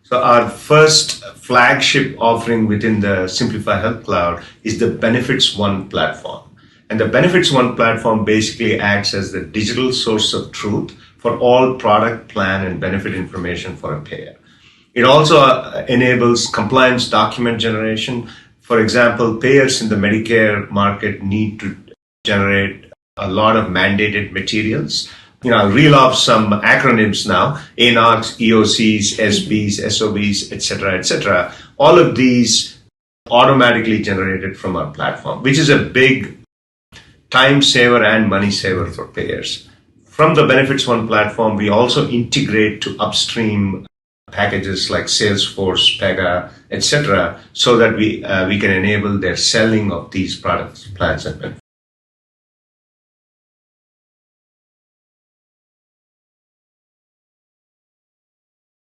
So our first flagship offering within the Simplify Health Cloud is the Benefits1 platform. And the Benefits1 platform basically acts as the digital source of truth for all product, plan, and benefit information for a payer. It also enables compliance document generation. For example, payers in the Medicare market need to generate a lot of mandated materials. I'll reel off some acronyms now: ANOCs, EOCs, SBs, SOBs, etc., etc. All of these automatically generated from our platform, which is a big time saver and money saver for payers. From the Benefits1 platform, we also integrate to upstream packages like Salesforce, Pega, etc., so that we can enable their selling of these products, plans, and benefits.